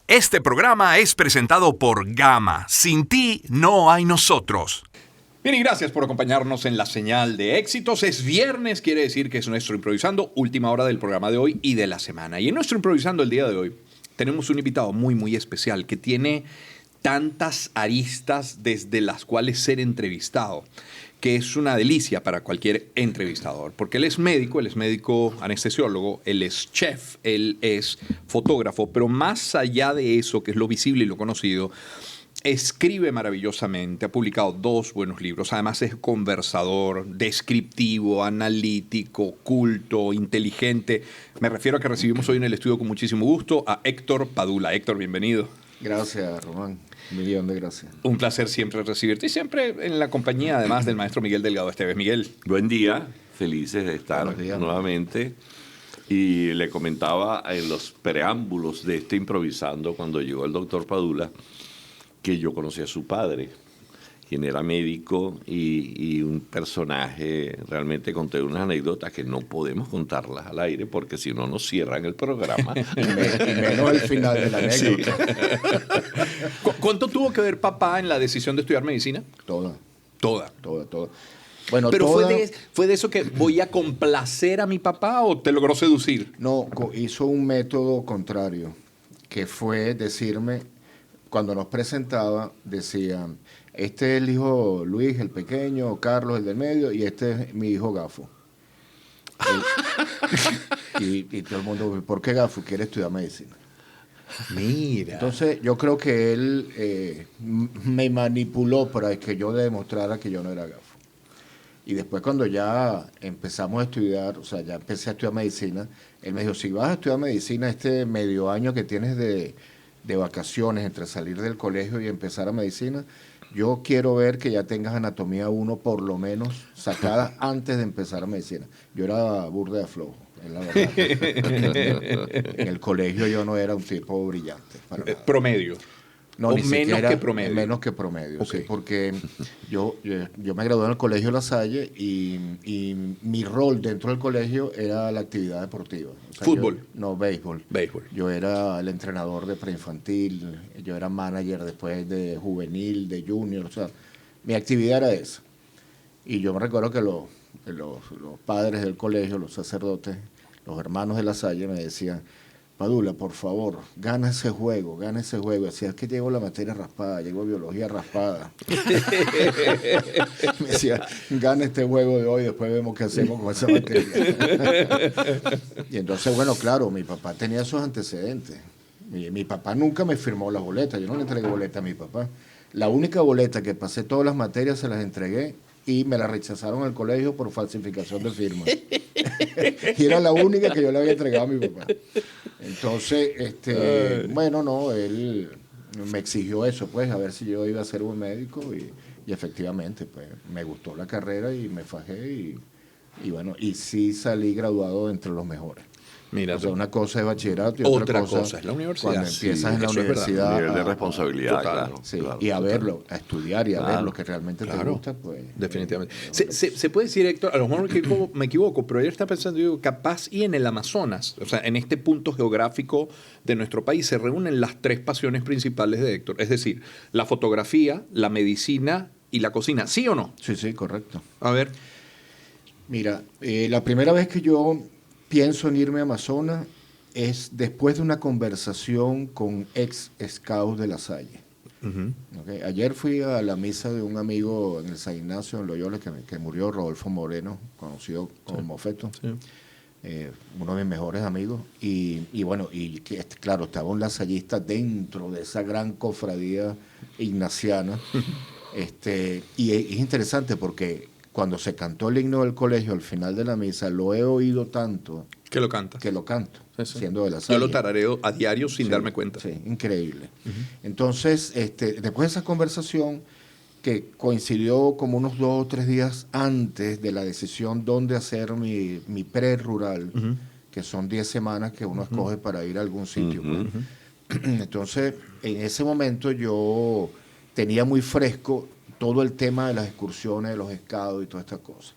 Este programa es presentado por Gama. Sin ti no hay nosotros. Bien, y gracias por acompañarnos en la señal de éxitos. Es viernes, quiere decir que es nuestro Improvisando, última hora del programa de hoy y de la semana. Y en nuestro Improvisando el día de hoy tenemos un invitado muy, muy especial que tiene tantas aristas desde las cuales ser entrevistado, que es una delicia para cualquier entrevistador, porque él es médico anestesiólogo, él es chef, él es fotógrafo, pero más allá de eso, que es lo visible y lo conocido, escribe maravillosamente, ha publicado 2 buenos libros, además es conversador, descriptivo, analítico, culto, inteligente. Me refiero a que recibimos hoy en el estudio con muchísimo gusto a Héctor Padula. Héctor, bienvenido. Gracias, Román. Un millón de gracias. Un placer siempre recibirte y siempre en la compañía, además, del maestro Miguel Delgado Esteves. Miguel. Buen día, felices de estar nuevamente. Y le comentaba en los preámbulos de este Improvisando, cuando llegó el doctor Padula, que yo conocí a su padre, quien era médico y un personaje. Realmente conté unas anécdotas que no podemos contarlas al aire porque si no nos cierran el programa. Y menos el final de la anécdota. Sí. ¿Cuánto tuvo que ver papá en la decisión de estudiar medicina? Toda. Bueno, pero toda... ¿fue de eso que voy a complacer a mi papá o te logró seducir? No, hizo un método contrario, que fue decirme, cuando nos presentaba, decía, este es el hijo Luis, el pequeño, Carlos, el del medio, y este es mi hijo Gafo. y todo el mundo, ¿por qué Gafo? Quiere estudiar medicina. Mira. Entonces, yo creo que él me manipuló para que yo le demostrara que yo no era Gafo. Y después, cuando ya empezamos a estudiar, o sea, ya empecé a estudiar medicina, él me dijo, si vas a estudiar medicina este medio año que tienes de vacaciones entre salir del colegio y empezar a medicina, yo quiero ver que ya tengas anatomía 1 por lo menos sacada antes de empezar a medicina. Yo era burda de flojo, es la verdad. En el colegio yo no era un tipo brillante. Para nada. Promedio. No, ni menos siquiera, que promedio. Menos que promedio, Okay. Sí, porque yo me gradué en el Colegio La Salle y mi rol dentro del colegio era la actividad deportiva. O sea, ¿Fútbol? Béisbol. Béisbol. Yo era el entrenador de preinfantil, yo era manager después de juvenil, de junior, o sea, mi actividad era esa. Y yo me recuerdo que los padres del colegio, los sacerdotes, los hermanos de La Salle me decían, Padula, por favor, gana ese juego. Decía, es que llegó la materia raspada, llegó biología raspada. Me decía, gana este juego de hoy, después vemos qué hacemos con esa materia. Y entonces, bueno, claro, mi papá tenía esos antecedentes. Mi papá nunca me firmó las boletas, yo no le entregué boleta a mi papá. La única boleta que pasé todas las materias se las entregué y me la rechazaron al colegio por falsificación de firma. Y era la única que yo le había entregado a mi papá. Entonces, bueno, no, él me exigió eso, pues, a ver si yo iba a ser buen médico y efectivamente, pues, me gustó la carrera y me fajé y bueno, y sí salí graduado entre los mejores. Mira, o sea, una cosa es bachillerato y otra cosa es la universidad. Cuando empiezas en la universidad. Un nivel de responsabilidad, total, claro. Sí, claro, y a total. verlo, a estudiar y a ver lo que realmente te gusta, pues. Definitivamente. Se puede decir, Héctor, a lo mejor me equivoco, pero ayer estaba pensando, digo, capaz y en el Amazonas, o sea, en este punto geográfico de nuestro país, se reúnen las 3 pasiones principales de Héctor. Es decir, la fotografía, la medicina y la cocina. ¿Sí o no? Sí, correcto. A ver. Mira, la primera vez que yo pienso en irme a Amazonas es después de una conversación con ex scouts de La Salle. Okay. Ayer fui a la misa de un amigo en el San Ignacio, en Loyola, que murió, Rodolfo Moreno, conocido como Mofeto, uno de mis mejores amigos. Y bueno, claro, estaba un lasallista dentro de esa gran cofradía ignaciana. Y es interesante porque cuando se cantó el himno del colegio al final de la misa, lo he oído tanto. Que lo canta. Que lo canto, sí. Siendo de La Salle. Yo lo tarareo a diario sin darme cuenta. Sí, increíble. Entonces, después de esa conversación, que coincidió como unos 2 o 3 días antes de la decisión dónde hacer mi pre-rural, que son 10 semanas que uno escoge para ir a algún sitio. Entonces, en ese momento yo tenía muy fresco todo el tema de las excursiones, de los scouts y todas estas cosas.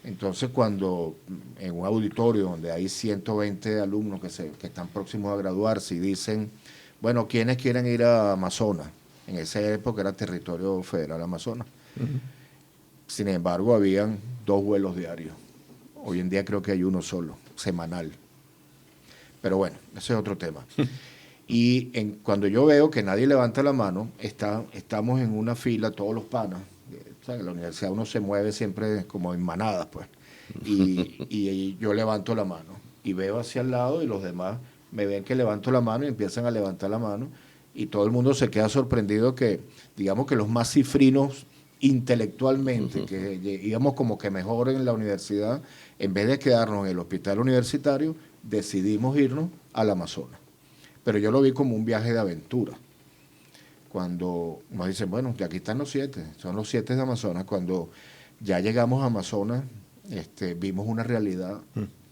Entonces, cuando en un auditorio donde hay 120 alumnos que están próximos a graduarse y dicen, bueno, ¿quiénes quieren ir a Amazonas? En esa época era territorio federal Amazonas. Sin embargo, habían 2 vuelos diarios. Hoy en día creo que hay uno solo, semanal. Pero bueno, ese es otro tema. Y cuando yo veo que nadie levanta la mano, estamos en una fila, todos los panas. O sea, en la universidad uno se mueve siempre como en manadas, pues. Y yo levanto la mano y veo hacia el lado y los demás me ven que levanto la mano y empiezan a levantar la mano y todo el mundo se queda sorprendido que, digamos que los más cifrinos intelectualmente, que íbamos como que mejor en la universidad, en vez de quedarnos en el hospital universitario, decidimos irnos al Amazonas. Pero yo lo vi como un viaje de aventura. Cuando nos dicen, bueno, aquí están los 7, son los 7 de Amazonas, cuando ya llegamos a Amazonas, vimos una realidad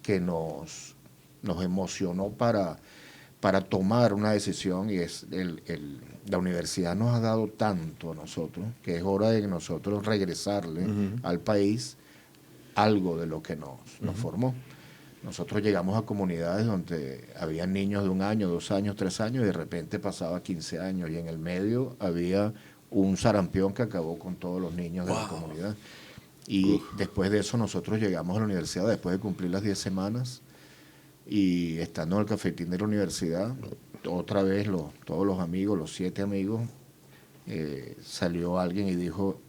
que nos emocionó para tomar una decisión, y es la universidad nos ha dado tanto a nosotros que es hora de nosotros regresarle al país algo de lo que nos formó. Nosotros llegamos a comunidades donde había niños de 1 año, 2 años, 3 años, y de repente pasaba 15 años, y en el medio había un sarampión que acabó con todos los niños de la comunidad. Y después de eso nosotros llegamos a la universidad, después de cumplir las 10 semanas, y estando en el cafetín de la universidad, otra vez todos los amigos, los 7 amigos, salió alguien y dijo,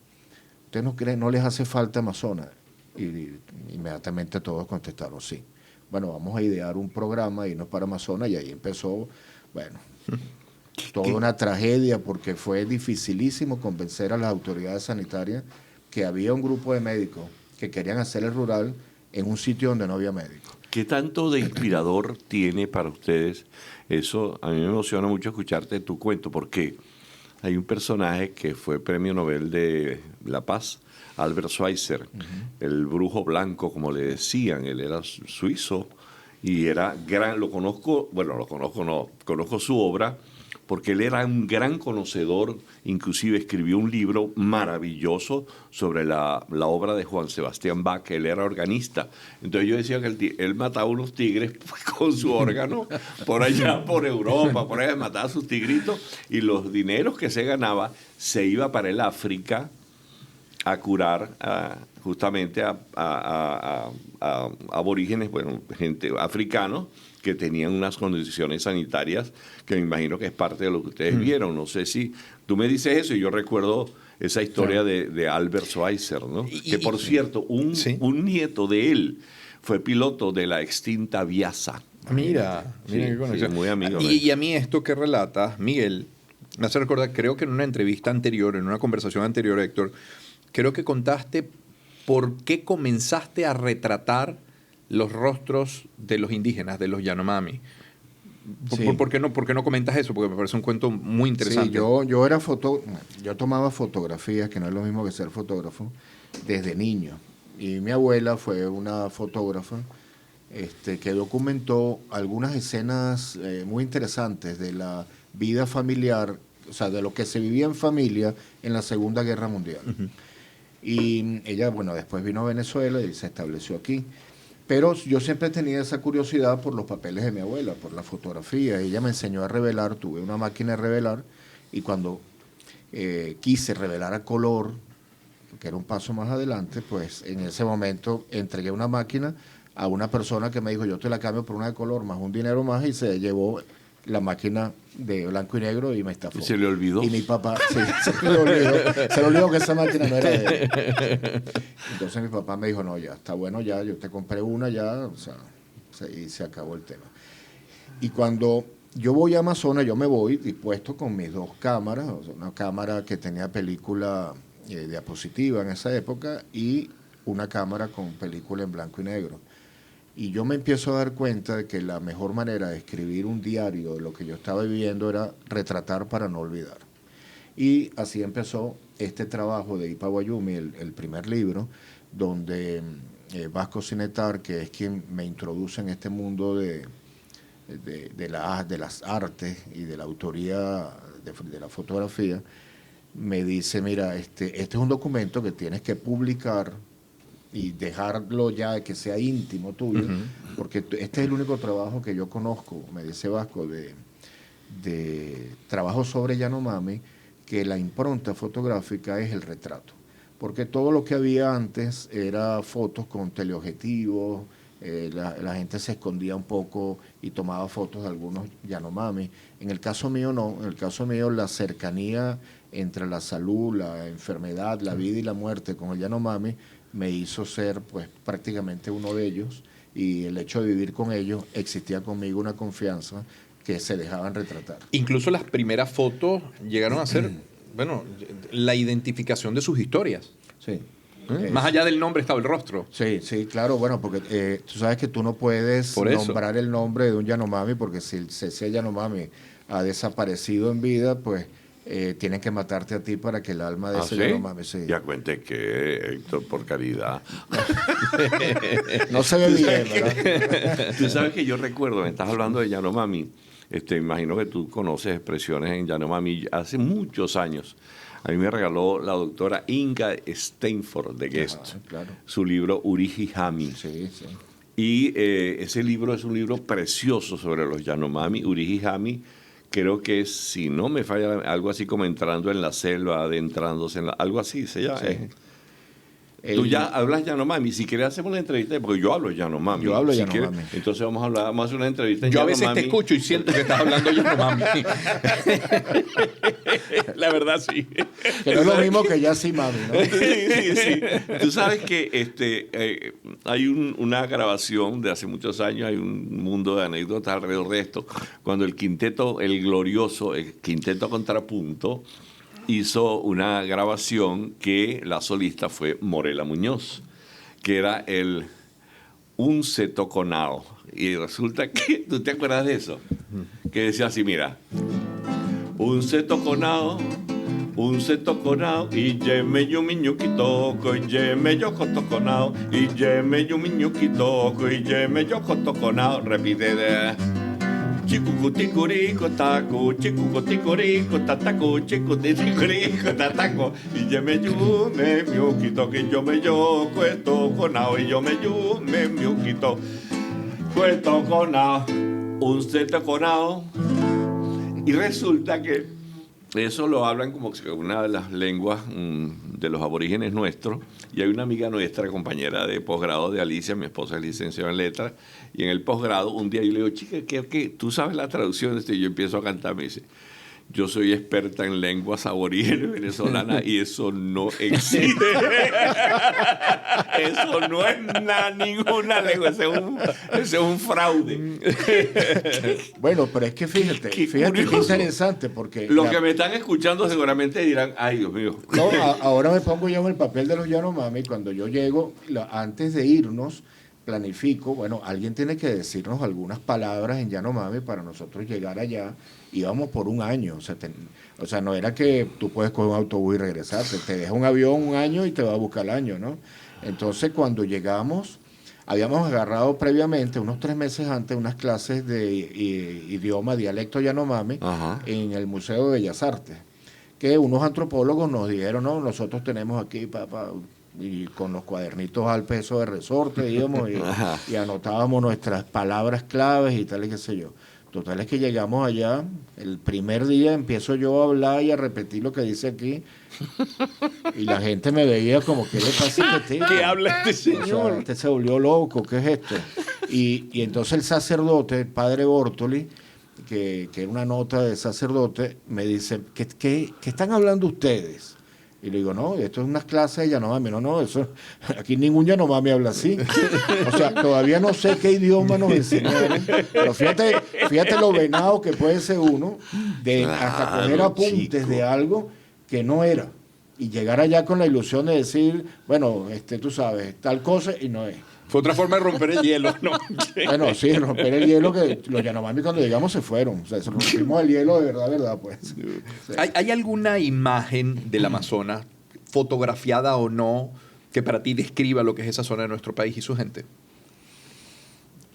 ¿usted no cree, no les hace falta Amazonas? Y inmediatamente todos contestaron sí. Bueno, vamos a idear un programa, irnos para Amazonas, y ahí empezó, bueno, toda una tragedia, porque fue dificilísimo convencer a las autoridades sanitarias que había un grupo de médicos que querían hacer el rural en un sitio donde no había médicos. ¿Qué tanto de inspirador tiene para ustedes eso? A mí me emociona mucho escucharte tu cuento, porque hay un personaje que fue Premio Nobel de la Paz, Albert Schweitzer, el brujo blanco, como le decían. Él era suizo y era gran, conozco su obra, porque él era un gran conocedor, inclusive escribió un libro maravilloso sobre la obra de Juan Sebastián Bach, que él era organista. Entonces yo decía que él mataba unos tigres con su órgano, por allá, por Europa, por allá mataba sus tigritos, y los dineros que se ganaba se iba para el África a curar justamente a aborígenes, bueno, gente africanos, que tenían unas condiciones sanitarias que me imagino que es parte de lo que ustedes vieron. No sé si tú me dices eso y yo recuerdo esa historia de Albert Schweitzer, ¿no? Que por cierto, un nieto de él fue piloto de la extinta Viasa. Mira qué conexión. Sí, muy amigo. Y a mí esto que relatas, Miguel, me hace recordar, creo que en una entrevista anterior, en una conversación anterior, Héctor, creo que contaste por qué comenzaste a retratar los rostros de los indígenas, de los Yanomami. Sí. ¿Por qué no comentas eso? Porque me parece un cuento muy interesante. Sí, yo tomaba fotografías, que no es lo mismo que ser fotógrafo, desde niño. Y mi abuela fue una fotógrafa que documentó algunas escenas muy interesantes de la vida familiar, o sea, de lo que se vivía en familia en la Segunda Guerra Mundial. Y ella, bueno, después vino a Venezuela y se estableció aquí. Pero yo siempre tenía esa curiosidad por los papeles de mi abuela, por la fotografía. Ella me enseñó a revelar, tuve una máquina de revelar, y cuando quise revelar a color, que era un paso más adelante, pues en ese momento entregué una máquina a una persona que me dijo, yo te la cambio por una de color, más un dinero más, y se llevó la máquina de blanco y negro y me estafó. ¿Y se le olvidó? Y mi papá, sí, se le olvidó que esa máquina no era de él. Entonces mi papá me dijo, no, ya, está bueno ya, yo te compré una ya, o sea, y se acabó el tema. Y cuando yo voy a Amazonas, yo me voy dispuesto con mis 2 cámaras, o sea, una cámara que tenía película diapositiva en esa época y una cámara con película en blanco y negro. Y yo me empiezo a dar cuenta de que la mejor manera de escribir un diario de lo que yo estaba viviendo era retratar para no olvidar. Y así empezó este trabajo de Ipa Guayumi, el primer libro, donde Vasco Sinetar, que es quien me introduce en este mundo de las artes y de la autoría de la fotografía, me dice, mira, este es un documento que tienes que publicar y dejarlo ya que sea íntimo tuyo, porque este es el único trabajo que yo conozco, me dice Vasco, trabajo sobre Yanomami, que la impronta fotográfica es el retrato. Porque todo lo que había antes era fotos con teleobjetivos, la gente se escondía un poco y tomaba fotos de algunos Yanomami. En el caso mío no, en el caso mío la cercanía entre la salud, la enfermedad, la vida y la muerte con el Yanomami me hizo ser pues prácticamente uno de ellos, y el hecho de vivir con ellos existía conmigo una confianza que se dejaban retratar. Incluso las primeras fotos llegaron a ser, bueno, la identificación de sus historias. Sí. Más allá del nombre estaba el rostro. Sí, sí, claro, bueno, porque tú sabes que tú no puedes nombrar el nombre de un Yanomami, porque si ese Yanomami ha desaparecido en vida, pues tienen que matarte a ti para que el alma de ese Yanomami... Sí. Ya cuente que, Héctor, por caridad. No se ve bien, ¿verdad? Tú sabes que yo recuerdo, me estás hablando de Yanomami, imagino que tú conoces expresiones en Yanomami hace muchos años. A mí me regaló la doctora Inga Steinfort de Guest, claro. Su libro Uriji-Hami. Sí, sí. Y ese libro es un libro precioso sobre los Yanomami. Uriji-Hami, creo que es, si no me falla, algo así como entrando en la selva, adentrándose en algo así se llama. Sí. Tú ya hablas Yanomami. Si quieres hacemos una entrevista, porque yo hablo Yanomami. Yo hablo Yanomami. Entonces vamos a hacer una entrevista en Yo Yanomami. A veces te escucho y siento que estás hablando Yanomami. La verdad, sí. Que no es lo mismo que ya sí, mami, ¿no? Sí. Tú sabes que hay una grabación de hace muchos años, hay un mundo de anécdotas alrededor de esto, cuando el quinteto, el glorioso, el quinteto Contrapunto, hizo una grabación que la solista fue Morela Muñoz, que era un setoconao. Y resulta que, ¿tú te acuerdas de eso? Que decía así, mira, un setoconao, y yeme yo miñuquitoco, y yeme yo cotoconao, y yeme yo miñuquitoco, y yeme yo cotoconao. Repite de... Chicucuticurico taco, chicucuticurico tataco, chicucuticurico tataco. Y yo me yume miuquito, que yo me yo cuesto conao, y yo me yume miuquito, cuesto conao, un seto conao. Y resulta que eso lo hablan como una de las lenguas de los aborígenes nuestros. Y hay una amiga nuestra, compañera de posgrado de Alicia, mi esposa es licenciada en letras, y en el posgrado un día yo le digo, chica, ¿qué? ¿Tú sabes la traducción de esto? Y yo empiezo a cantar, me dice, yo soy experta en lenguas aborígenes venezolanas y eso no existe. Eso no es ninguna lengua, ese es un fraude. Bueno, pero es que fíjate qué interesante, porque... Los que me están escuchando seguramente dirán, ay, Dios mío. No, ahora me pongo yo en el papel de los Yanomami. Cuando yo llego, antes de irnos, planifico, bueno, alguien tiene que decirnos algunas palabras en Yanomami para nosotros llegar allá. Íbamos por un año, o sea, no era que tú puedes coger un autobús y regresarte, te deja un avión un año y te va a buscar el año, ¿no? Entonces, cuando llegamos, habíamos agarrado previamente, unos 3 meses antes, unas clases de idioma, dialecto Yanomami, en el Museo de Bellas Artes, que unos antropólogos nos dijeron, no, nosotros tenemos aquí, y con los cuadernitos al peso de resorte íbamos y anotábamos nuestras palabras claves y tal y qué sé yo. Total es que llegamos allá, el primer día empiezo yo a hablar y a repetir lo que dice aquí, y la gente me veía como, ¿qué le pasa a este tipo? ¿Qué habla este señor? O sea, este se volvió loco, ¿qué es esto? Y entonces el sacerdote, el padre Bortoli, que era una nota de sacerdote, me dice, ¿qué están hablando ustedes? Y le digo, no, esto es unas clases de Yanomami. No, eso, aquí ningún Yanomami habla así. O sea, todavía no sé qué idioma nos enseñaron. Pero fíjate lo venado que puede ser uno de hasta poner apuntes de algo que no era. Y llegar allá con la ilusión de decir, bueno, tú sabes, tal cosa y no es. Fue otra forma de romper el hielo, ¿no? Bueno, sí, romper el hielo, que los Yanomami cuando llegamos se fueron. O sea, rompimos el hielo de verdad, pues. Sí. ¿Hay alguna imagen del Amazonas, fotografiada o no, que para ti describa lo que es esa zona de nuestro país y su gente?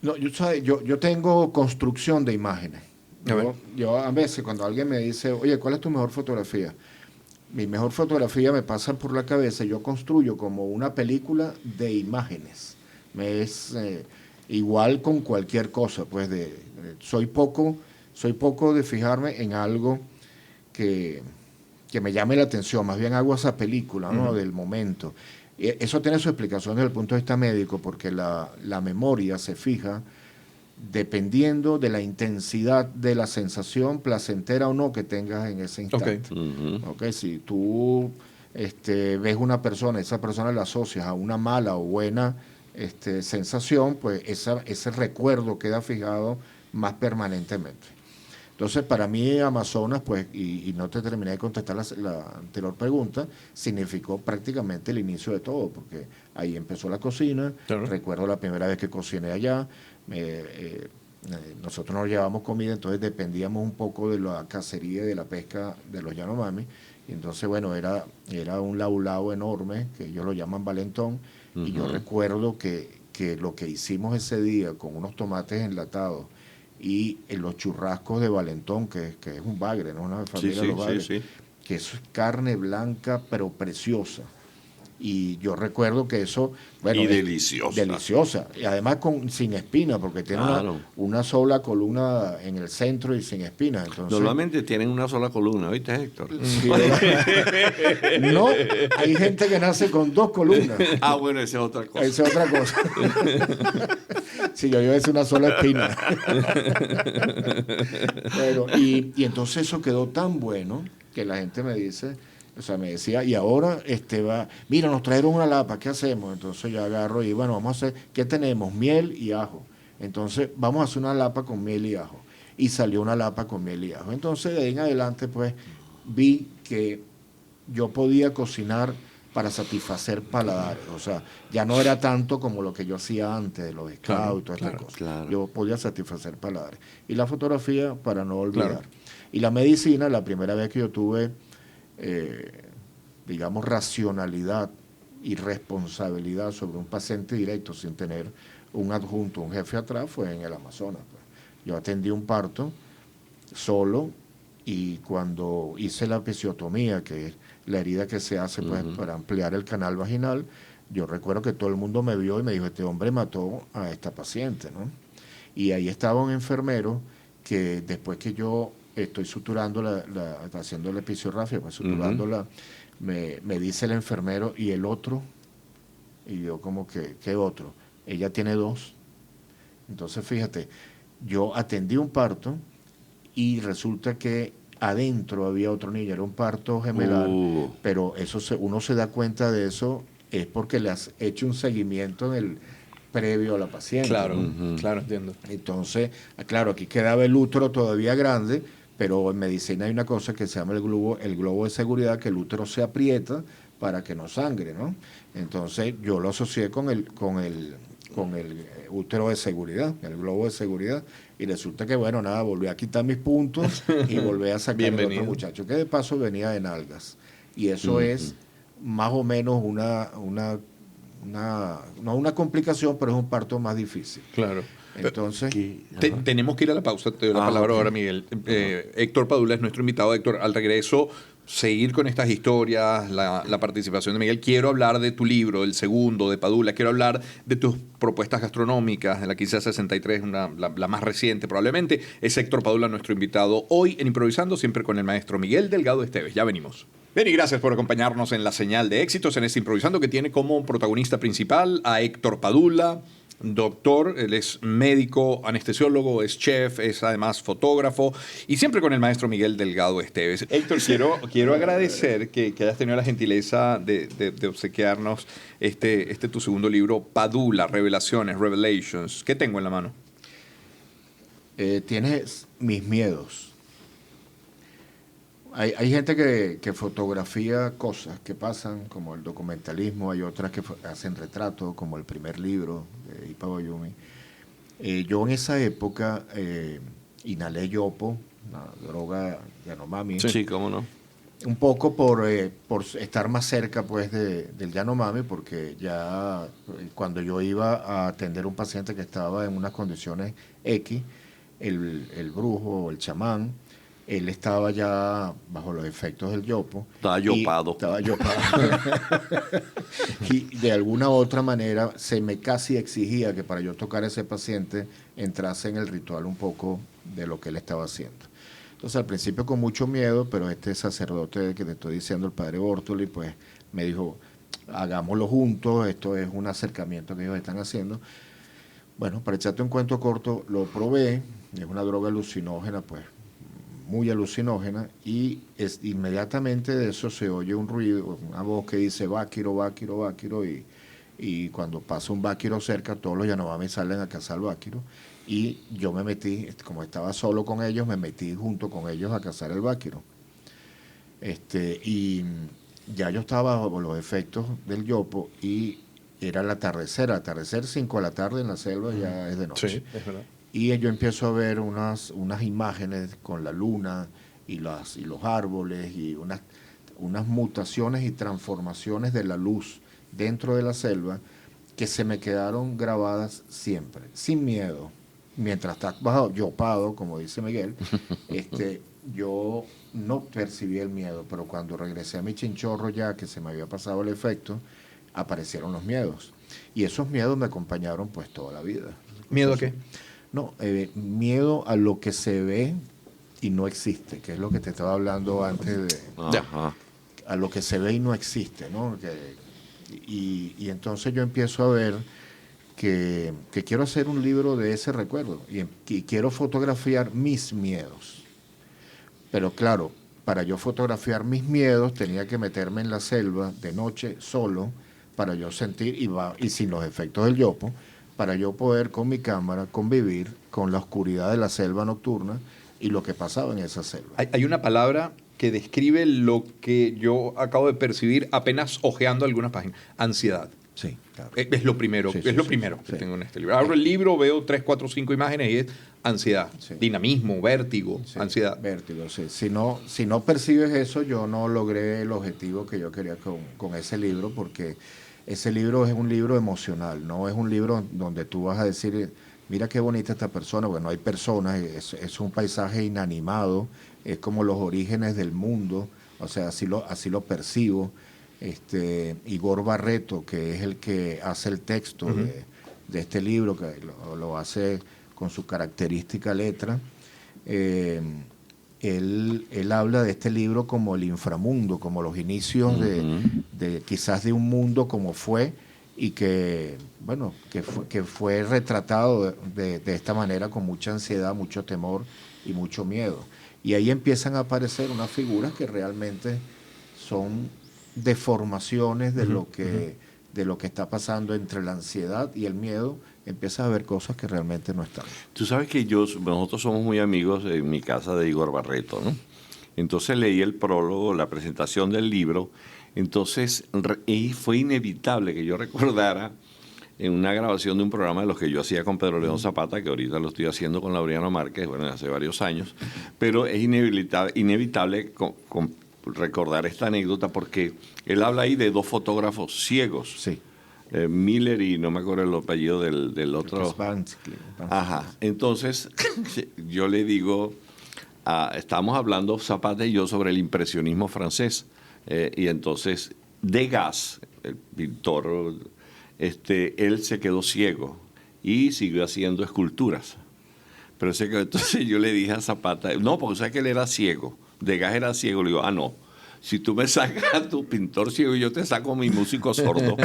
No, yo tengo construcción de imágenes. Yo a veces cuando alguien me dice, oye, ¿cuál es tu mejor fotografía? Mi mejor fotografía me pasa por la cabeza, yo construyo como una película de imágenes. Me es igual con cualquier cosa, pues soy poco soy poco de fijarme en algo que me llame la atención, más bien hago esa película, ¿no? Del momento. Y eso tiene su explicación desde el punto de vista médico, porque la memoria se fija dependiendo de la intensidad de la sensación placentera o no que tengas en ese instante. Okay. Si tú ves una persona, esa persona la asocias a una mala o buena sensación, pues ese recuerdo queda fijado más permanentemente. Entonces, para mí, Amazonas, pues, y no te terminé de contestar la anterior pregunta, significó prácticamente el inicio de todo, porque ahí empezó la cocina. Claro. Recuerdo la primera vez que cociné allá. Nosotros nos llevábamos comida, entonces dependíamos un poco de la cacería y de la pesca de los Yanomami. Y entonces, bueno, era un laulao enorme, que ellos lo llaman valentón. Y yo recuerdo que lo que hicimos ese día con unos tomates enlatados y los churrascos de valentón, que es un bagre, ¿no? Una familia de los bagres, que eso es carne blanca, pero preciosa. Y yo recuerdo que eso, bueno, y deliciosa. Deliciosa. Y además sin espina, porque tiene una sola columna en el centro y sin espinas. Entonces, normalmente tienen una sola columna, ¿viste, Héctor? Sí, no, hay gente que nace con 2 columnas. Bueno, esa es otra cosa. Esa es otra cosa. Sí, yo iba a decir una sola espina. Bueno, y entonces eso quedó tan bueno que la gente me decía, y ahora mira, nos trajeron una lapa, ¿qué hacemos? Entonces yo agarro y bueno, vamos a hacer, ¿qué tenemos? Miel y ajo. Entonces vamos a hacer una lapa con miel y ajo. Y salió una lapa con miel y ajo. Entonces de ahí en adelante pues vi que yo podía cocinar para satisfacer paladares. O sea, ya no era tanto como lo que yo hacía antes de los scouts y todas estas cosas. Claro. Yo podía satisfacer paladares. Y la fotografía, para no olvidar. Claro. Y la medicina, la primera vez que yo tuve digamos, racionalidad y responsabilidad sobre un paciente directo sin tener un adjunto, un jefe atrás, fue en el Amazonas. Pues. Yo atendí un parto solo y cuando hice la episiotomía, que es la herida que se hace pues, para ampliar el canal vaginal, yo recuerdo que todo el mundo me vio y me dijo, este hombre mató a esta paciente, ¿no? Y ahí estaba un enfermero que después que yo estoy suturando haciendo la episografía, pues suturándola, me dice el enfermero, ¿y el otro? Y yo como que, ¿qué otro? Ella tiene 2. Entonces, fíjate, yo atendí un parto y resulta que adentro había otro niño, era un parto gemelar, pero uno se da cuenta de eso, es porque le has hecho un seguimiento previo a la paciente. Claro, claro, entiendo. Entonces, claro, aquí quedaba el útero todavía grande, pero en medicina hay una cosa que se llama el globo de seguridad, que el útero se aprieta para que no sangre, ¿no? Entonces yo lo asocié con el útero de seguridad, el globo de seguridad, y resulta que, bueno, nada, volví a quitar mis puntos y volví a sacar al otro muchacho, que de paso venía de nalgas. Y eso es más o menos no una complicación, pero es un parto más difícil. Claro. Entonces, tenemos que ir a la pausa. Te doy la palabra ahora, Miguel. Héctor Padula es nuestro invitado. Héctor, al regreso, seguir con estas historias, la participación de Miguel. Quiero hablar de tu libro, el segundo, de Padula. Quiero hablar de tus propuestas gastronómicas, de la 1563, la más reciente probablemente. Es Héctor Padula nuestro invitado hoy en Improvisando, siempre con el maestro Miguel Delgado Esteves. Ya venimos. Bien, y gracias por acompañarnos en la señal de éxitos en este Improvisando, que tiene como protagonista principal a Héctor Padula. Doctor, él es médico, anestesiólogo, es chef, es además fotógrafo y siempre con el maestro Miguel Delgado Esteves. Héctor, quiero agradecer que hayas tenido la gentileza de obsequiarnos tu segundo libro, Padula, Revelations. ¿Qué tengo en la mano? Tienes mis miedos. Hay gente que fotografía cosas que pasan, como el documentalismo, hay otras que hacen retratos, como el primer libro de Ipa Bayumi. Yo en esa época inhalé yopo, una droga Yanomami. Sí, cómo no. Un poco por estar más cerca pues del Yanomami, porque ya cuando yo iba a atender a un paciente que estaba en unas condiciones X, el brujo o el chamán él estaba ya bajo los efectos del yopo. Estaba yopado. Estaba yopado. Y de alguna u otra manera se me casi exigía que para yo tocar a ese paciente entrase en el ritual un poco de lo que él estaba haciendo. Entonces al principio con mucho miedo, pero este sacerdote que te estoy diciendo, el padre Bortoli, pues me dijo, hagámoslo juntos, esto es un acercamiento que ellos están haciendo. Bueno, para echarte un cuento corto, lo probé, es una droga alucinógena, pues muy alucinógena, y inmediatamente de eso se oye un ruido, una voz que dice Báquiro, Báquiro, Báquiro, y cuando pasa un Báquiro cerca, todos los Yanomami salen a cazar Báquiro, y yo me metí, como estaba solo con ellos, me metí junto con ellos a cazar el Báquiro. Y ya yo estaba bajo los efectos del yopo, y era el atardecer 5 de la tarde en la selva, ya es de noche. Sí, es verdad. Y yo empiezo a ver unas imágenes con la luna y los árboles y unas mutaciones y transformaciones de la luz dentro de la selva que se me quedaron grabadas siempre, sin miedo. Mientras estás bajo yopado, como dice Miguel, yo no percibí el miedo, pero cuando regresé a mi chinchorro ya que se me había pasado el efecto, aparecieron los miedos. Y esos miedos me acompañaron pues toda la vida. ¿Miedo a qué? No, miedo a lo que se ve y no existe, que es lo que te estaba hablando antes de... Ajá. A lo que se ve y no existe, ¿no? Y entonces yo empiezo a ver que quiero hacer un libro de ese recuerdo y quiero fotografiar mis miedos. Pero claro, para yo fotografiar mis miedos tenía que meterme en la selva de noche solo para yo sentir, y sin los efectos del yopo, para yo poder con mi cámara convivir con la oscuridad de la selva nocturna y lo que pasaba en esa selva. Hay una palabra que describe lo que yo acabo de percibir apenas hojeando algunas páginas. Ansiedad. Sí, claro. Es lo primero, Sí, es sí, lo sí, primero sí. que tengo en este libro. Abro el libro, veo 3, 4, 5 imágenes y es ansiedad, Sí. dinamismo, vértigo, Sí, ansiedad. vértigo, sí. Si no percibes eso, yo no logré el objetivo que yo quería con ese libro, porque ese libro es un libro emocional, no es un libro donde tú vas a decir, mira qué bonita esta persona, porque no hay personas, es un paisaje inanimado, es como los orígenes del mundo, o sea, así lo percibo. Igor Barreto, que es el que hace el texto de este libro, que lo hace con su característica letra, él habla de este libro como el inframundo, como los inicios de quizás de un mundo como fue, y que fue retratado de esta manera con mucha ansiedad, mucho temor y mucho miedo. Y ahí empiezan a aparecer unas figuras que realmente son deformaciones de lo que está pasando entre la ansiedad y el miedo. Empiezas a ver cosas que realmente no están. Tú sabes que nosotros somos muy amigos en mi casa de Igor Barreto, ¿no? Entonces leí el prólogo, la presentación del libro, entonces y fue inevitable que yo recordara en una grabación de un programa de los que yo hacía con Pedro León Zapata, que ahorita lo estoy haciendo con Laureano Márquez, bueno, hace varios años, pero es inevitable recordar esta anécdota porque él habla ahí de 2 fotógrafos ciegos. Sí. Miller y no me acuerdo el apellido del otro. Ajá. Entonces, yo le digo, estábamos hablando Zapata y yo sobre el impresionismo francés. Y entonces, Degas, el pintor, él se quedó ciego y siguió haciendo esculturas. Pero entonces yo le dije a Zapata, no, porque sabes que él era ciego. Degas era ciego. Le digo, no. Si tú me sacas a tu pintor ciego, yo te saco a mi músico sordo.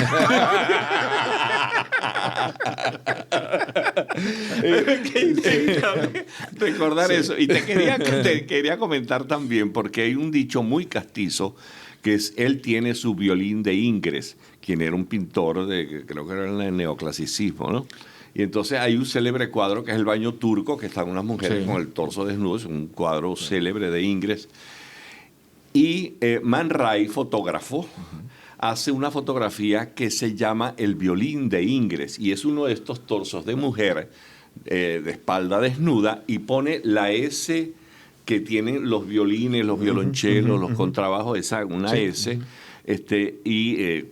Recordar eso. Y te quería comentar también, porque hay un dicho muy castizo, que es, él tiene su violín de Ingres, quien era un pintor creo que era en el neoclasicismo, ¿no? Y entonces hay un célebre cuadro que es el baño turco, que están unas mujeres con el torso desnudo, es un cuadro célebre de Ingres. Y Man Ray, fotógrafo, hace una fotografía que se llama El violín de Ingres, y es uno de estos torsos de mujer de espalda desnuda, y pone la S que tienen los violines, los violonchelos, los contrabajos, una S,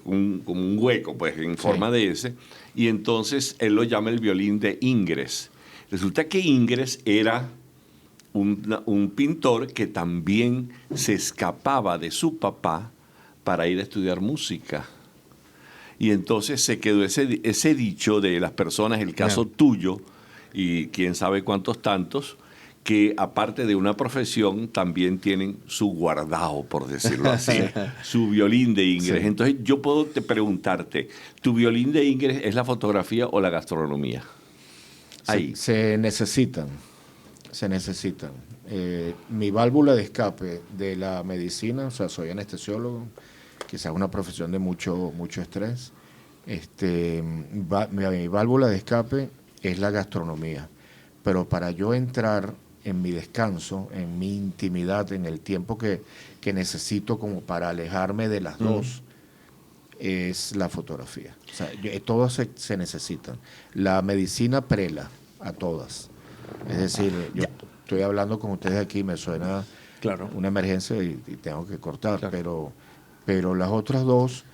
como un hueco, pues, en forma de S, y entonces él lo llama el violín de Ingres. Resulta que Ingres era un pintor que también se escapaba de su papá para ir a estudiar música. Y entonces se quedó ese dicho de las personas, el caso tuyo y quién sabe cuántos tantos, que aparte de una profesión también tienen su guardado, por decirlo así, su violín de Ingres. Sí. Entonces yo puedo preguntarte, ¿tu violín de Ingres es la fotografía o la gastronomía? Ahí. Se necesitan. Mi válvula de escape de la medicina, o sea, soy anestesiólogo, quizás una profesión de mucho estrés. Mi válvula de escape es la gastronomía, pero para yo entrar en mi descanso, en mi intimidad, en el tiempo que necesito como para alejarme de las dos, es la fotografía. O sea, todas se necesitan. La medicina prela a todas. Es decir, yo estoy hablando con ustedes aquí, me suena una emergencia y tengo que cortar, claro. pero las otras dos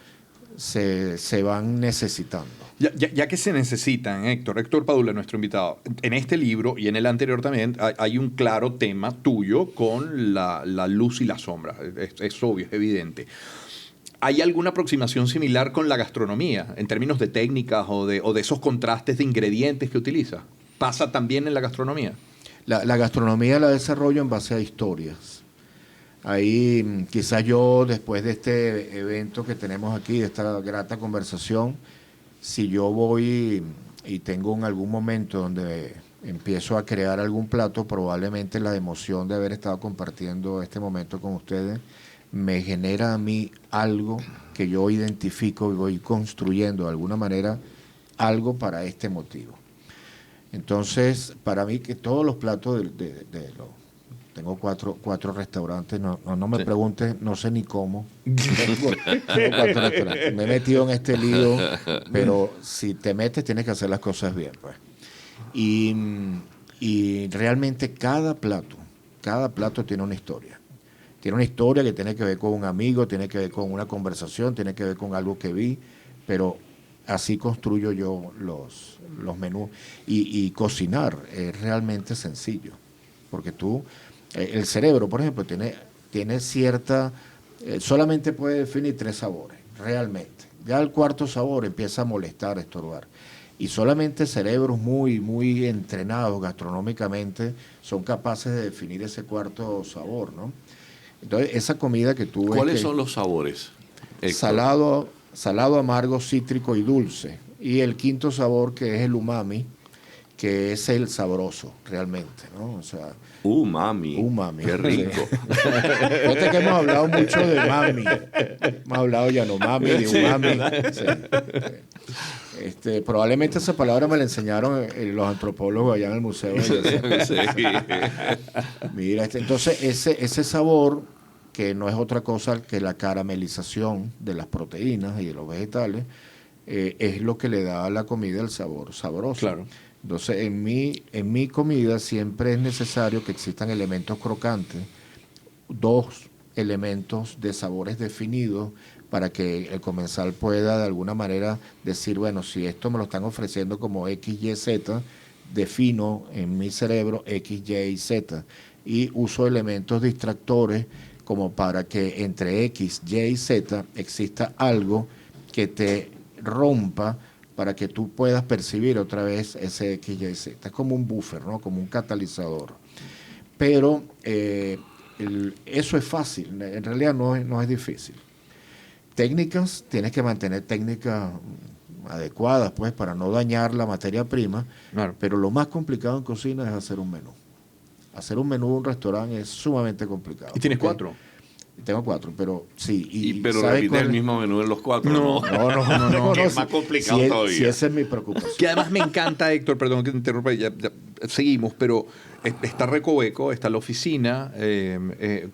se van necesitando. Ya que se necesitan, Héctor Padula, nuestro invitado, en este libro y en el anterior también hay un claro tema tuyo con la luz y la sombra. Es obvio, es evidente. ¿Hay alguna aproximación similar con la gastronomía en términos de técnicas o de esos contrastes de ingredientes que utiliza? ¿Pasa también en la gastronomía? La gastronomía la desarrollo en base a historias. Ahí quizás yo, después de este evento que tenemos aquí, de esta grata conversación, si yo voy y tengo en algún momento donde empiezo a crear algún plato, probablemente la emoción de haber estado compartiendo este momento con ustedes me genera a mí algo que yo identifico y voy construyendo de alguna manera algo para este motivo. Entonces, para mí que todos los platos tengo cuatro restaurantes, no me preguntes, no sé ni cómo. Tengo 4 restaurantes. Me he metido en este lío, pero si te metes tienes que hacer las cosas bien, pues. Y realmente cada plato tiene una historia. Tiene una historia que tiene que ver con un amigo, tiene que ver con una conversación, tiene que ver con algo que vi, pero así construyo yo los menús. Y cocinar es realmente sencillo, porque el cerebro, por ejemplo, tiene cierta, solamente puede definir 3 sabores, realmente. Ya el cuarto sabor empieza a molestar, a estorbar. Y solamente cerebros muy, muy entrenados gastronómicamente son capaces de definir ese cuarto sabor, ¿no? Entonces, esa comida que tú ves. ¿Cuáles son los sabores? Salado, amargo, cítrico y dulce. Y el quinto sabor, que es el umami, que es el sabroso, realmente, ¿no? O sea, umami. Qué rico. Fíjate que hemos hablado mucho de mami. Hemos hablado de yanomami, de umami. Sí. Probablemente esa palabra me la enseñaron los antropólogos allá en el museo. Sí. Mira, entonces ese sabor, que no es otra cosa que la caramelización de las proteínas y de los vegetales, es lo que le da a la comida el sabor sabroso. Claro. Entonces, en mi comida siempre es necesario que existan elementos crocantes, 2 elementos de sabores definidos, para que el comensal pueda de alguna manera decir, bueno, si esto me lo están ofreciendo como X, Y, Z, defino en mi cerebro X, Y y Z, y uso elementos distractores como para que entre X, Y y Z exista algo que te rompa para que tú puedas percibir otra vez ese X, Y, Z. Es como un buffer, ¿no? Como un catalizador. Pero eso es fácil, en realidad no es difícil. Técnicas, tienes que mantener técnicas adecuadas, pues, para no dañar la materia prima. Claro. Pero lo más complicado en cocina es hacer un menú. Hacer un menú de un restaurante es sumamente complicado. ¿Y tienes 4? Tengo 4, pero sí. Pero repite el mismo menú en los 4. No. Es más complicado todavía. Sí, esa es mi preocupación. Que además me encanta, Héctor, perdón que te interrumpa, ya seguimos, pero está Recoveco, está la oficina,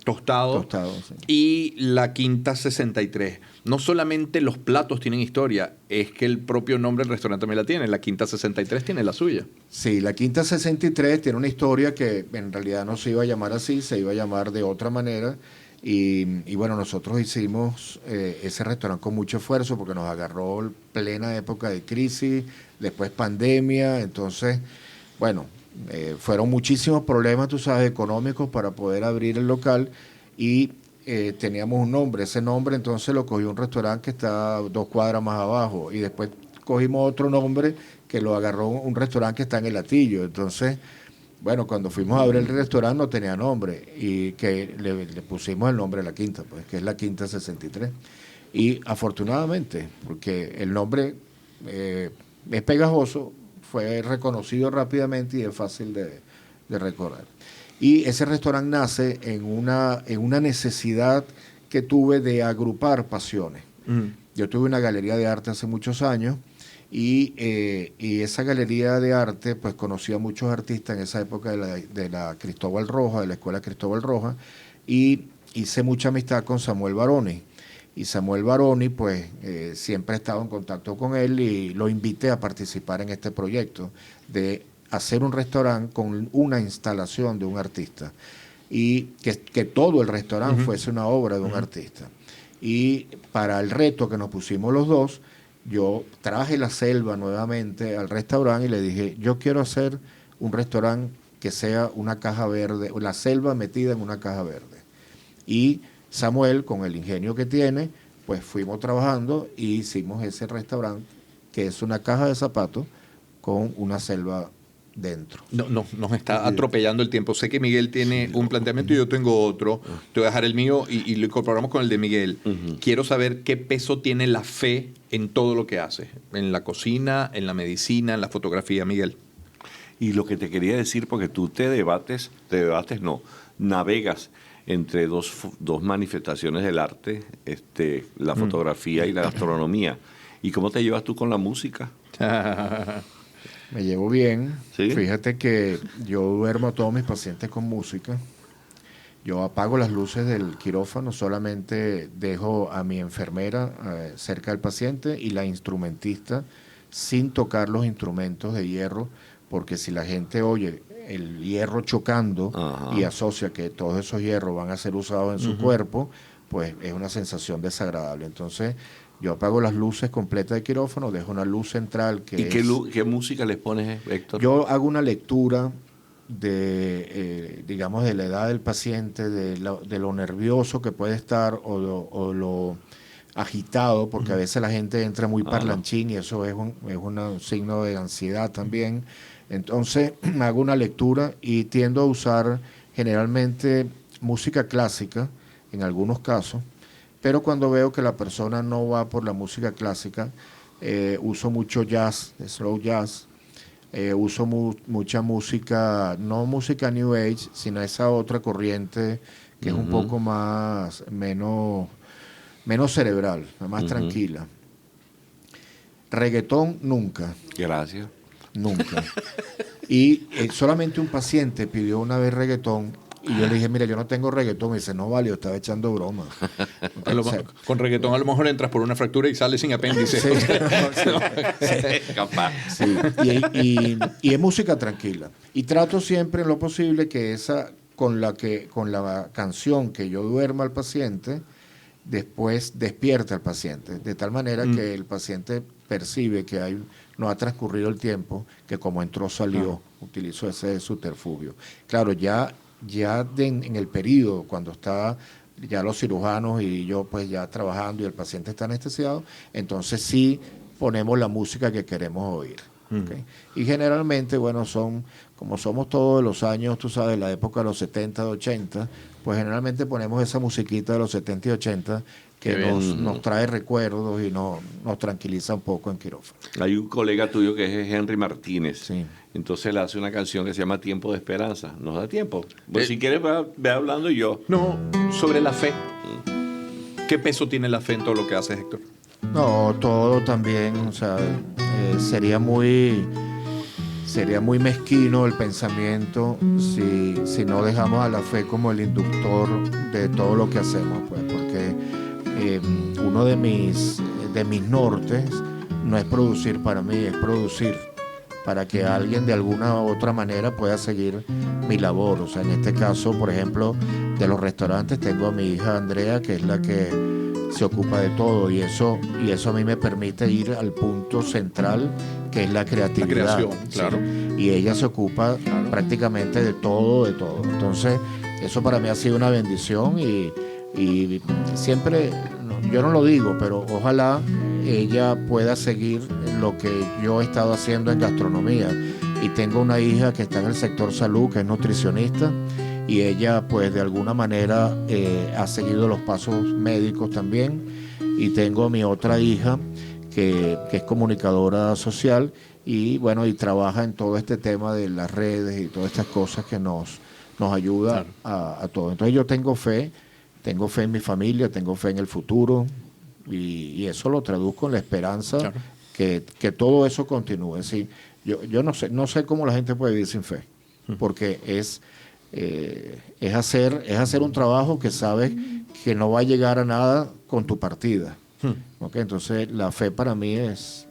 Tostado, sí. Y la Quinta 63. No solamente los platos tienen historia, es que el propio nombre del restaurante también la tiene. La Quinta 63 tiene la suya. Sí, la Quinta 63 tiene una historia que en realidad no se iba a llamar así, se iba a llamar de otra manera. Y bueno, nosotros hicimos ese restaurante con mucho esfuerzo porque nos agarró plena época de crisis, después pandemia. Entonces, bueno, Fueron muchísimos problemas, tú sabes, económicos para poder abrir el local y teníamos un nombre. Ese nombre entonces lo cogió un restaurante que está 2 cuadras más abajo y después cogimos otro nombre que lo agarró un restaurante que está en el Latillo. Entonces, bueno, cuando fuimos a abrir el restaurante no tenía nombre y que le pusimos el nombre de La Quinta, pues, que es La Quinta 63. Y afortunadamente, porque el nombre es pegajoso, fue reconocido rápidamente y es fácil de recordar. Y ese restaurante nace en una necesidad que tuve de agrupar pasiones. Yo tuve una galería de arte hace muchos años y esa galería de arte pues conocí a muchos artistas en esa época de la Cristóbal Roja, de la Escuela Cristóbal Roja, y hice mucha amistad con Samuel Baroni. Y Samuel Baroni, pues, siempre he estado en contacto con él y lo invité a participar en este proyecto de hacer un restaurante con una instalación de un artista y que todo el restaurante fuese una obra de un artista. Y para el reto que nos pusimos los dos, yo traje la selva nuevamente al restaurante y le dije, yo quiero hacer un restaurante que sea una caja verde, la selva metida en una caja verde. Y Samuel, con el ingenio que tiene, pues fuimos trabajando y hicimos ese restaurante que es una caja de zapatos con una selva dentro. No, nos está atropellando el tiempo. Sé que Miguel tiene un planteamiento y yo tengo otro. Te voy a dejar el mío y lo incorporamos con el de Miguel. Quiero saber qué peso tiene la fe en todo lo que haces, en la cocina, en la medicina, en la fotografía, Miguel. Y lo que te quería decir, porque tú navegas entre dos manifestaciones del arte, la fotografía y la gastronomía. ¿Y cómo te llevas tú con la música? Me llevo bien. ¿Sí? Fíjate que yo duermo a todos mis pacientes con música. Yo apago las luces del quirófano, solamente dejo a mi enfermera cerca del paciente y la instrumentista sin tocar los instrumentos de hierro, porque si la gente oye el hierro chocando y asocia que todos esos hierros van a ser usados en su cuerpo, pues es una sensación desagradable. Entonces yo apago las luces completas del quirófano, dejo una luz central que ¿Y qué música les pones, Héctor? Yo hago una lectura digamos, de la edad del paciente, de lo nervioso que puede estar o lo agitado, porque a veces la gente entra muy parlanchín y eso es un signo de ansiedad también. Entonces hago una lectura y tiendo a usar generalmente música clásica en algunos casos, pero cuando veo que la persona no va por la música clásica, uso mucho jazz, slow jazz, uso mucha música, no música New Age, sino esa otra corriente que es un poco menos cerebral, más tranquila. Reggaetón nunca. Gracias. Nunca. Y solamente un paciente pidió una vez reggaetón y yo le dije, mira, yo no tengo reggaetón. Me dice, no vale, yo estaba echando broma. Con reggaetón a lo mejor entras por una fractura y sales sin apéndice. Capaz. Sí. Y es música tranquila. Y trato siempre en lo posible que con la canción que yo duerma al paciente, después despierta al paciente, de tal manera que el paciente percibe que no ha transcurrido el tiempo, que como entró salió, utilizo ese subterfugio. Claro, ya en el periodo, cuando está ya los cirujanos y yo pues ya trabajando y el paciente está anestesiado, entonces sí ponemos la música que queremos oír. ¿Okay? Y generalmente, bueno, como somos todos los años, tú sabes, la época de los 70, de 80, pues generalmente ponemos esa musiquita de los 70 y 80 que nos trae recuerdos y nos tranquiliza un poco en quirófano. Hay un colega tuyo que es Henry Martínez. Sí. Entonces él hace una canción que se llama Tiempo de Esperanza. ¿Nos da tiempo? Pues si quieres, ve hablando yo. No, sobre la fe. ¿Qué peso tiene la fe en todo lo que haces, Héctor? No, todo también, o sea, sería muy mezquino el pensamiento si no dejamos a la fe como el inductor de todo lo que hacemos, pues, porque uno de mis nortes no es producir para mí, es producir para que alguien de alguna u otra manera pueda seguir mi labor. O sea, en este caso, por ejemplo, de los restaurantes tengo a mi hija Andrea, que es la que se ocupa de todo y eso a mí me permite ir al punto central, que es la creatividad. La creación, claro. Y ella se ocupa prácticamente de todo. Entonces, eso para mí ha sido una bendición y siempre, yo no lo digo, pero ojalá ella pueda seguir lo que yo he estado haciendo en gastronomía. Y tengo una hija que está en el sector salud, que es nutricionista, y ella pues de alguna manera ha seguido los pasos médicos también. Y tengo a mi otra hija que es comunicadora social y bueno, y trabaja en todo este tema de las redes y todas estas cosas que nos ayuda a todo. Entonces yo tengo fe en mi familia, tengo fe en el futuro y eso lo traduzco en la esperanza que todo eso continúe. Sí, yo no sé cómo la gente puede vivir sin fe, porque es hacer un trabajo que sabes que no va a llegar a nada con tu partida. Okay, entonces la fe para mí es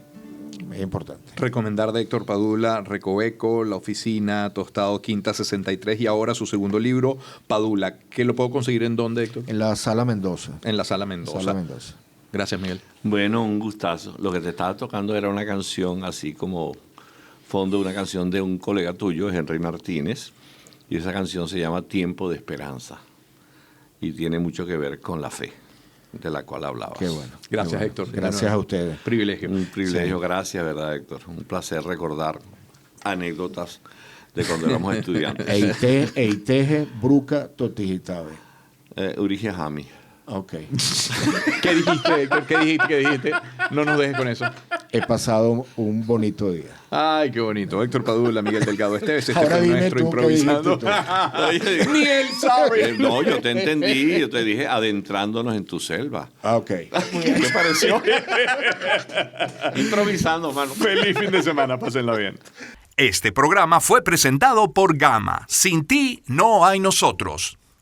importante. Recomendar de Héctor Padula, Recoveco, La Oficina, Tostado Quinta 63 y ahora su segundo libro, Padula. ¿Qué lo puedo conseguir en dónde, Héctor? En la Sala Mendoza. En la Sala Mendoza. Gracias, Miguel. Bueno, un gustazo. Lo que te estaba tocando era una canción así como fondo, una canción de un colega tuyo, Henry Martínez, y esa canción se llama Tiempo de Esperanza y tiene mucho que ver con la fe, de la cual hablabas. Qué bueno. Gracias, Héctor. Gracias a ustedes. Privilegio. Un privilegio, gracias, ¿verdad, Héctor? Un placer recordar anécdotas de cuando éramos estudiantes. Eiteje, Bruca, Totijitabe. Urigia Jami. Ok. ¿Qué dijiste, Héctor? ¿Qué dijiste? No nos dejes con eso. He pasado un bonito día. Ay, qué bonito. Héctor Padula, Miguel Delgado Esteves, este Ahora fue dime nuestro tú, improvisando. Ni él sabe. No, yo te entendí. Yo te dije adentrándonos en tu selva. Ok. ¿Qué pareció? Improvisando, mano. Feliz fin de semana. Pásenla bien. Este programa fue presentado por Gama. Sin ti no hay nosotros.